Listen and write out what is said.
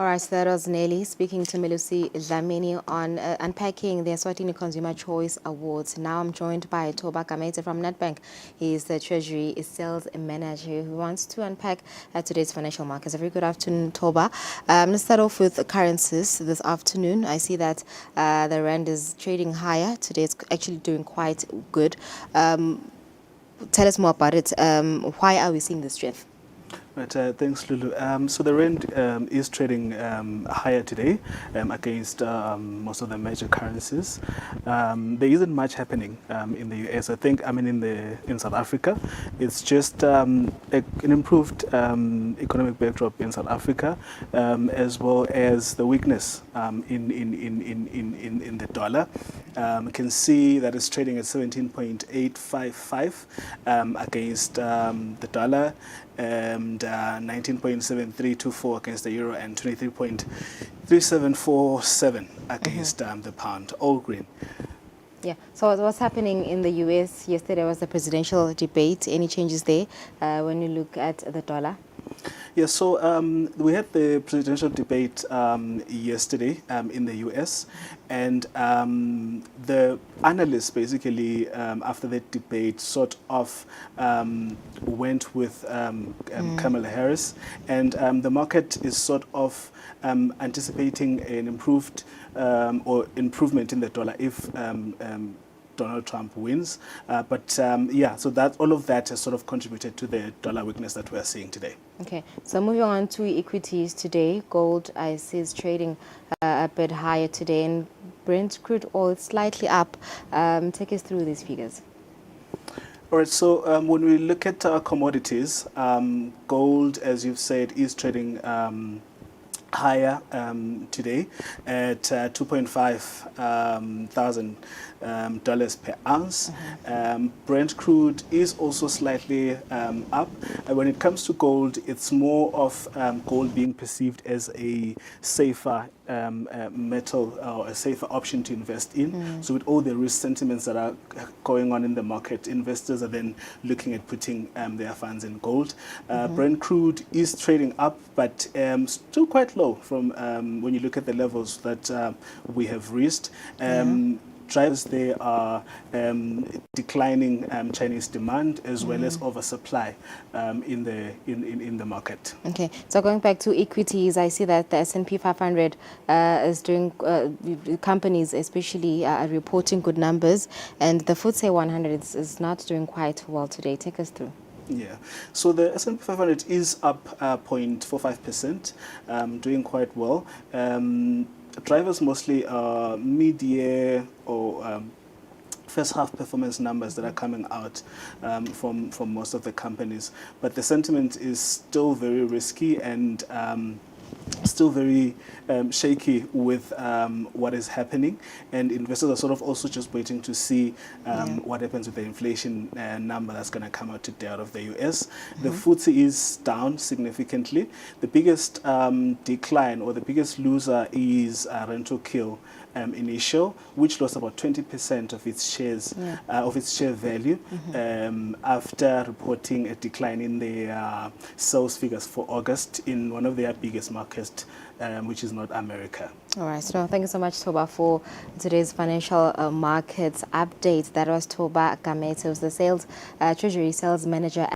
All right, so that was Nelly speaking to Melusi Dlamini on unpacking the Eswatini Consumer Choice Awards. Now I'm joined by Toba Kamete from Nedbank. He is the Treasury Sales Manager who wants to unpack today's financial markets. A very good afternoon, Toba. Let's start off with currencies this afternoon. I see that the rand is trading higher. Today it's actually doing quite good. Tell us more about it. Why are we seeing this strength? Right, thanks, Lulu. So the rand is trading higher today against most of the major currencies. There isn't much happening in the US. I think, in South Africa, it's just an improved economic backdrop in South Africa, as well as the weakness in the dollar. You can see that it's trading at 17.855 against the dollar, and 19.7324 against the euro, and 23.3747 against the pound. All green. Yeah. So what's happening in the US? Yesterday was the presidential debate. Any changes there when you look at the dollar? Yeah, so we had the presidential debate yesterday in the US, and the analysts basically, after the debate, sort of went with Kamala Harris, and the market is sort of anticipating an improvement in the dollar if Donald Trump wins. So that all of that has sort of contributed to the dollar weakness that we're seeing today. Okay, so moving on to equities today. Gold, I see, is trading a bit higher today, and Brent crude oil slightly up. Take us through these figures. All right, so when we look at our commodities, gold, as you've said, is trading higher today at $2.5 thousand per ounce. Brent crude is also slightly up. When it comes to gold, it's more of gold being perceived as a safer metal or a safer option to invest in. So with all the risk sentiments that are going on in the market, investors are then looking at putting their funds in gold. Brent crude is trading up, but still quite low from when you look at the levels that we have reached. Drivers there are declining Chinese demand, as well as oversupply in the market. Okay, so going back to equities, I see that the S&P 500 is doing, companies especially are reporting good numbers, and the FTSE 100 is not doing quite well today. Take us through. Yeah, so the S&P 500 is up 0.45%, doing quite well. Drivers mostly are mid-year or first half performance numbers that are coming out from most of the companies, but the sentiment is still very risky and still very shaky with what is happening, and investors are sort of also just waiting to see what happens with the inflation number that's going to come out today out of the US. The FTSE is down significantly. The biggest decline or the biggest loser is Rentokil Initial, which lost about 20% of its shares, of its share value, after reporting a decline in their sales figures for August in one of their biggest markets, which is North America. All right, so thank you so much, Toba, for today's financial markets update. That was Toba Kamete, who's the Treasury Sales Manager